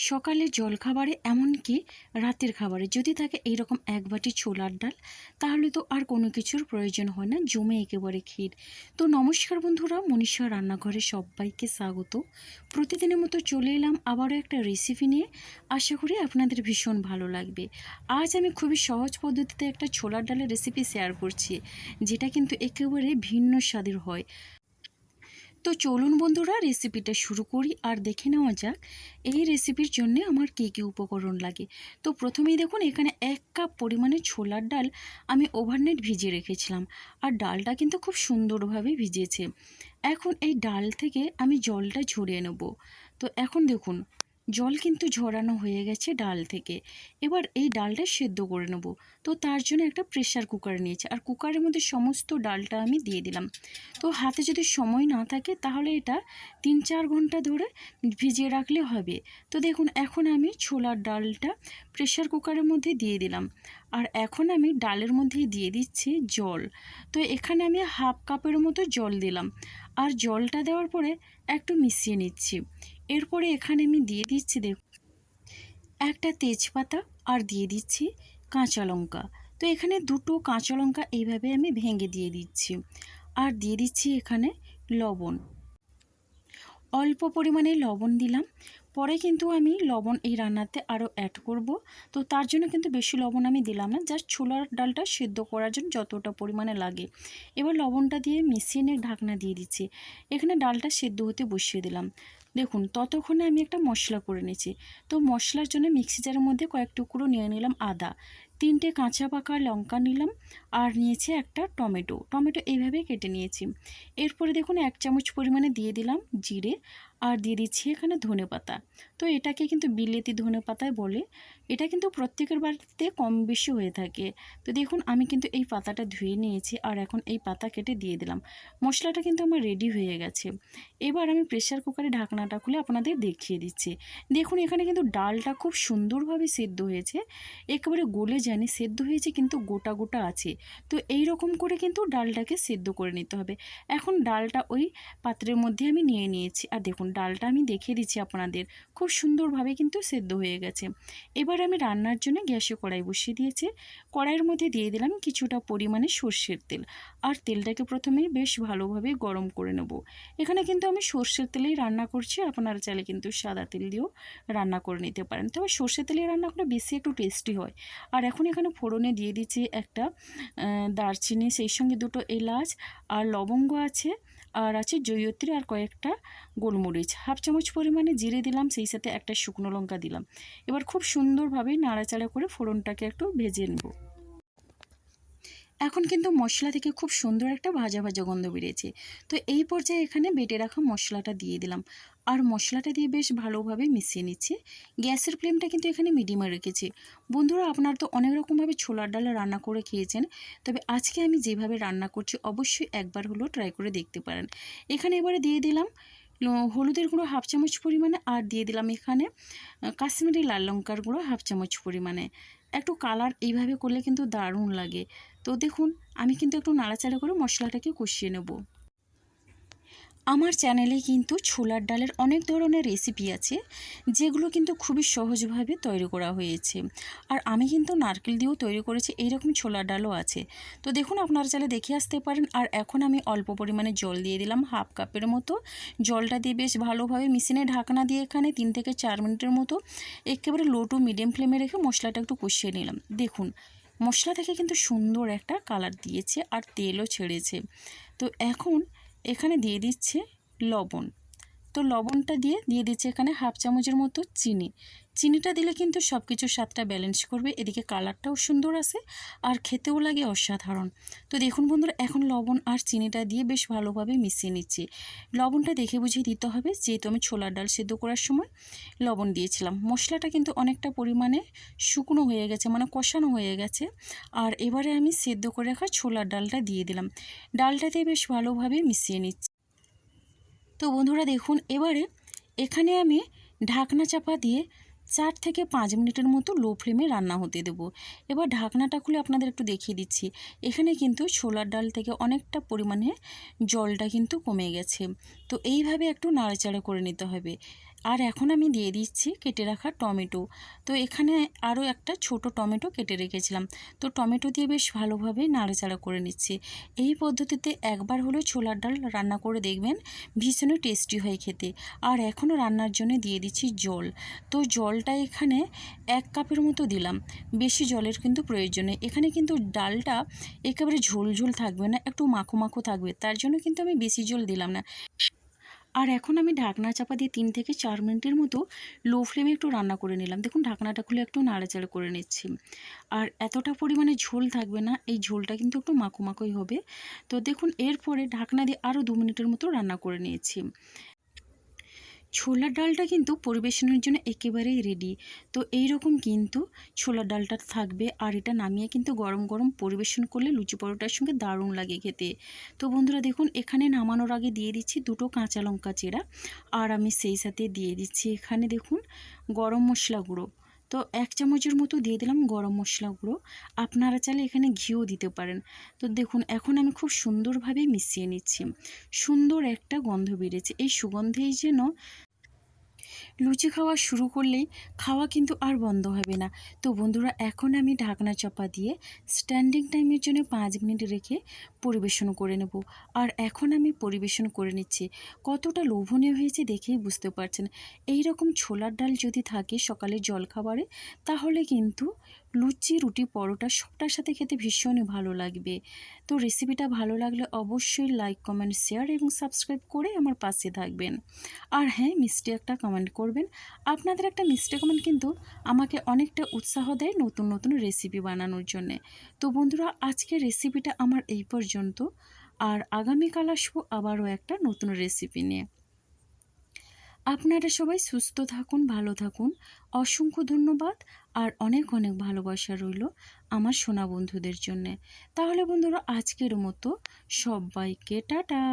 সকালের জলখাবারে এমনকি রাতের খাবারে যদি থাকে এইরকম এক বাটি ছোলার ডাল, তাহলে তো আর কোনো কিছুর প্রয়োজন হয় না, জমে একেবারে ক্ষীর। তো নমস্কার বন্ধুরা, মনীষা রান্নাঘরে সবাইকে স্বাগত। প্রতিদিনের মতো চলে এলাম আবারও একটা রেসিপি নিয়ে। আশা করি আপনাদের ভীষণ ভালো লাগবে। আজ আমি খুবই সহজ পদ্ধতিতে একটা ছোলার ডালের রেসিপি শেয়ার করছি, যেটা কিন্তু একেবারে ভিন্ন স্বাদের হয়। তো চলুন বন্ধুরা, রেসিপিটা শুরু করি আর দেখে নেওয়া যাক এই রেসিপির জন্য আমার কী কী উপকরণ লাগে। তো প্রথমেই দেখুন, এখানে 1 কাপ পরিমাণে ছোলার ডাল আমি ওভারনাইট ভিজিয়ে রেখেছিলাম, আর ডালটা কিন্তু খুব সুন্দরভাবে ভিজেছে। এখন এই ডাল থেকে আমি জলটা ঝরিয়ে নেব। তো এখন দেখুন, জল কিন্তু ঝরানো হয়ে গেছে ডাল থেকে। এবার এই ডালটা সেদ্ধ করে নেব। তো তার জন্য একটা প্রেসার কুকার নিয়েছি, আর কুকারের মধ্যে সমস্ত ডালটা আমি দিয়ে দিলাম। তো হাতে যদি সময় না থাকে তাহলে এটা 3-4 ঘন্টা ধরে ভিজিয়ে রাখলে হবে। তো দেখুন, এখন আমি ছোলার ডালটা প্রেসার কুকারের মধ্যে দিয়ে দিলাম, আর এখন আমি ডালের মধ্যে দিয়ে দিচ্ছি জল। তো এখানে আমি 1/2 কাপের মতো জল দিলাম, আর জলটা দেওয়ার পরে একটু মিশিয়ে নিচ্ছি। এরপরে এখানে আমি দিয়ে দিচ্ছি দেখুন একটা তেজপাতা, আর দিয়ে দিচ্ছি কাঁচা লঙ্কা। তো এখানে 2টো কাঁচা লঙ্কা এইভাবে আমি ভেঙে দিয়ে দিচ্ছি, আর দিয়ে দিচ্ছি এখানে লবণ। অল্প পরিমাণে লবণ দিলাম, পরে কিন্তু আমি লবণ এই রান্নাতে আরও অ্যাড করব। তো তার জন্য কিন্তু বেশি লবণ আমি দিলাম না, জাস্ট ছোলার ডালটা সেদ্ধ করার জন্য যতটা পরিমাণে লাগে। এবার লবণটা দিয়ে মিশিয়ে নিয়ে ঢাকনা দিয়ে দিচ্ছি। এখানে ডালটা সেদ্ধ হতে বসিয়ে দিলাম। দেখুন, ততক্ষণে আমি একটা মশলা করে নিয়েছি। তো মশলার জন্য মিক্সি জারের মধ্যে কয়েক টুকরো নিয়ে নিলাম আদা, 3টে কাঁচা পাকা লঙ্কা নিলাম, আর নিয়েছি একটা টমেটো এইভাবে কেটে নিয়েছি। এরপরে দেখুন 1 চামচ পরিমাণে দিয়ে দিলাম জিরে, আর দিয়ে দিচ্ছি এখানে ধনেপাতা। তো এটাকে কিন্তু বিলেতি ধনেপাতায় বলে। এটা কিন্তু প্রত্যেকের বাড়িতে কম বেশি হয়ে থাকে। তো দেখুন, আমি কিন্তু এই পাতাটা ধুয়ে নিয়েছি, আর এখন এই পাতা কেটে দিয়ে দিলাম। মশলাটা কিন্তু আমার রেডি হয়ে গেছে। এবার আমি প্রেসার কুকারে ঢাকনাটা খুলে আপনাদের দেখিয়ে দিচ্ছি। দেখুন, এখানে কিন্তু ডালটা খুব সুন্দরভাবে সেদ্ধ হয়েছে, একেবারে গলে যায়নি, সেদ্ধ হয়েছে কিন্তু গোটা গোটা আছে। তো এই রকম করে কিন্তু ডালটাকে সেদ্ধ করে নিতে হবে। এখন ডালটা ওই পাত্রের মধ্যে আমি নিয়ে নিয়েছি, আর দেখুন ডালটা আমি দেখিয়ে দিচ্ছি আপনাদের, খুব সুন্দরভাবে কিন্তু সেদ্ধ হয়ে গেছে। এবার আমি রান্নার জন্য গ্যাসে কড়াই বসিয়ে দিয়েছি। কড়াইয়ের মধ্যে দিয়ে দিলাম কিছুটা পরিমাণে সর্ষের তেল, আর তেলটাকে প্রথমেই বেশ ভালোভাবে গরম করে নেব। এখানে কিন্তু আমি সর্ষের তেলেই রান্না করছি, আপনারা চাইলে কিন্তু সাদা তেল দিয়েও রান্না করে নিতে পারেন, তবে সর্ষের তেলে রান্না করে বেশি একটু টেস্টি হয়। আর এখন এখানে ফোড়নে দিয়ে দিচ্ছি একটা দারচিনি, সেই সঙ্গে 2টো এলাচ, আর লবঙ্গ আছে, আর আছে জয়িত্রী, আর কয়েকটা গোলমরিচ, 1/2 চামচ পরিমাণে জিরে দিলাম, সেই সাথে একটা শুকনো লঙ্কা দিলাম। এবার খুব সুন্দরভাবে নাড়াচাড়া করে ফোড়নটাকে একটু ভেজে নেব। এখন কিন্তু মশলা থেকে খুব সুন্দর একটা ভাজা ভাজা গন্ধ বেরিয়েছে। তো এই পর্যায়ে এখানে বেটে রাখা মশলাটা দিয়ে দিলাম, আর মশলাটা দিয়ে বেশ ভালোভাবে মিশিয়ে নিচ্ছি। গ্যাসের ফ্লেমটা কিন্তু এখানে মিডিয়ামে রেখেছি। বন্ধুরা, আপনারা তো অনেক রকমভাবে ছোলার ডালে রান্না করে খেয়েছেন, তবে আজকে আমি যেভাবে রান্না করছি অবশ্যই একবার হলেও ট্রাই করে দেখতে পারেন। এখানে এবারে দিয়ে দিলাম হলুদের গুঁড়ো 1/2 চামচ পরিমাণে, আর দিয়ে দিলাম এখানে কাশ্মীরি লাল লঙ্কার গুঁড়ো 1/2 চামচ পরিমাণে। একটু কালার এইভাবে করলে কিন্তু দারুণ লাগে। তো দেখুন, আমি কিন্তু একটু নাড়াচাড়া করে মশলাটাকে কষিয়ে নেব। আমার চ্যানেলে কিন্তু ছোলার ডালের অনেক ধরনের রেসিপি আছে, যেগুলো কিন্তু খুবই সহজভাবে তৈরি করা হয়েছে। আর আমি কিন্তু নারকেল দিয়েও তৈরি করেছি, এইরকম ছোলার ডালও আছে। তো দেখুন, আপনারা চাইলে দেখে আসতে পারেন। আর এখন আমি অল্প পরিমাণে জল দিয়ে দিলাম, 1/2 কাপের মতো। জলটা দিয়ে বেশ ভালোভাবে মিশিয়ে ঢাকনা দিয়ে এখানে 3 থেকে 4 মিনিটের মতো একেবারে লো টু মিডিয়াম ফ্লেমে রেখে মশলাটা একটু কষিয়ে নিলাম। দেখুন, মশলা থেকে কিন্তু সুন্দর একটা কালার দিয়েছে, আর তেলও ছেড়েছে। তো এখন এখানে দিয়ে দিচ্ছে লবণ। তো লবণটা দিয়ে দিচ্ছে এখানে 1/2 চামচের মতো চিনি। চিনিটা দিলে কিন্তু সব কিছুর স্বাদটা ব্যালেন্স করবে, এদিকে কালারটাও সুন্দর আসে, আর খেতেও লাগে অসাধারণ। তো দেখুন বন্ধুরা, এখন লবণ আর চিনিটা দিয়ে বেশ ভালোভাবে মিশিয়ে নিচ্ছি। লবণটা দেখে বুঝে দিতে হবে, যেহেতু আমি ছোলার ডাল সেদ্ধ করার সময় লবণ দিয়েছিলাম। মশলাটা কিন্তু অনেকটা পরিমাণে শুকনো হয়ে গেছে, মানে কষানো হয়ে গেছে। আর এবারে আমি সেদ্ধ করে রাখা ছোলার ডালটা দিয়ে দিলাম। ডালটা দিয়ে বেশ ভালোভাবে মিশিয়ে নিচ্ছি। তো বন্ধুরা দেখুন, এবারে এখানে আমি ঢাকনা চাপা দিয়ে 4 থেকে 5 মিনিটের মতো লো ফ্লেমে রান্না হতে দেব। এবার ঢাকনাটা খুলে আপনাদের একটু দেখিয়ে দিচ্ছি। এখানে কিন্তু ছোলার ডাল থেকে অনেকটা পরিমাণে জলটা কিন্তু কমে গেছে। তো এইভাবে একটু নাড়াচাড়া করে নিতে হবে। আর এখন আমি দিয়ে দিচ্ছি কেটে রাখা টমেটো। তো এখানে আরও একটা ছোট টমেটো কেটে রেখেছিলাম। তো টমেটো দিয়ে বেশ ভালোভাবে নাড়াচাড়া করে নিচ্ছি। এই পদ্ধতিতে একবার হলেও ছোলার ডাল রান্না করে দেখবেন, ভীষণই টেস্টি হয় খেতে। আর এখনও রান্নার জন্য দিয়ে দিচ্ছি জল। তো জলটা এখানে 1 কাপের মতো দিলাম, বেশি জলের কিন্তু প্রয়োজন নেই। এখানে কিন্তু ডালটা একেবারে ঝোল ঝোল থাকবে না, একটু মাখো মাখো থাকবে, তার জন্য কিন্তু আমি বেশি জল দিলাম না। আর এখন আমি ঢাকনা চাপা দিয়ে 3 থেকে 4 মিনিটের মতো লো ফ্লেমে একটু রান্না করে নিলাম। দেখুন ঢাকনাটা খুলে একটু নাড়াচাড়া করে নিচ্ছি। আর এতটা পরিমাণে ঝোল থাকবে না, এই ঝোলটা কিন্তু একটু মাখো মাখোই হবে। তো দেখুন এরপরে ঢাকনা দিয়ে আরও 2 মিনিটের মতো রান্না করে নিয়েছি। ছোলার ডালটা কিন্তু পরিবেশনের জন্য একেবারেই রেডি। তো এই রকম কিন্তু ছোলার ডালটা থাকবে, আর এটা নামিয়ে কিন্তু গরম গরম পরিবেশন করলে লুচি পরোটার সঙ্গে দারুণ লাগে খেতে। তো বন্ধুরা দেখুন এখানে নামানোর আগে দিয়ে দিচ্ছি 2টো কাঁচা লঙ্কা চেরা, আর আমি সেই সাথে দিয়ে দিচ্ছি এখানে দেখুন গরম মশলা গুঁড়ো। তো 1 চামচের মতো দিয়ে দিলাম গরম মশলা গুঁড়ো। আপনারা চাইলে এখানে ঘিও দিতে পারেন। তো দেখুন এখন আমি খুব সুন্দরভাবে মিশিয়ে নিচ্ছি। সুন্দর একটা গন্ধ বেরিয়েছে, এই সুগন্ধেই যেন লুচি খাওয়া শুরু করলেই খাওয়া কিন্তু আর বন্ধ হবে না। তো বন্ধুরা এখন আমি ঢাকনা চাপা দিয়ে স্ট্যান্ডিং টাইমের জন্য 5 মিনিট রেখে পরিবেশন করে নেব। আর এখন আমি পরিবেশন করে নিচ্ছি। কতটা লোভনীয় হয়েছে দেখেই বুঝতে পারছেন। এই রকম ছোলার ডাল যদি থাকে সকালের জলখাবারে, তাহলে কিন্তু লুচি, রুটি, পরোটা সবটার সাথে খেতে ভীষণই ভালো লাগবে। তো রেসিপিটা ভালো লাগলে অবশ্যই লাইক, কমেন্ট, শেয়ার এবং সাবস্ক্রাইব করে আমার পাশে থাকবেন। আর হ্যাঁ, মিষ্টি একটা কমেন্ট করবেন। আপনাদের একটা মিষ্টি কমেন্ট কিন্তু আমাকে অনেকটা উৎসাহ দেয় নতুন নতুন রেসিপি বানানোর জন্যে। তো বন্ধুরা আজকের রেসিপিটা আমার এই পর্যন্ত। আর আগামীকাল আসবো আবারও একটা নতুন রেসিপি নিয়ে। আপনারা সবাই সুস্থ থাকুন, ভালো থাকুন। অসংখ্য ধন্যবাদ। আর অনেক অনেক ভালোবাসা রইল আমার সোনা বন্ধুদের জন্যে। তাহলে বন্ধুরা আজকের মতো সবাইকে টাটা।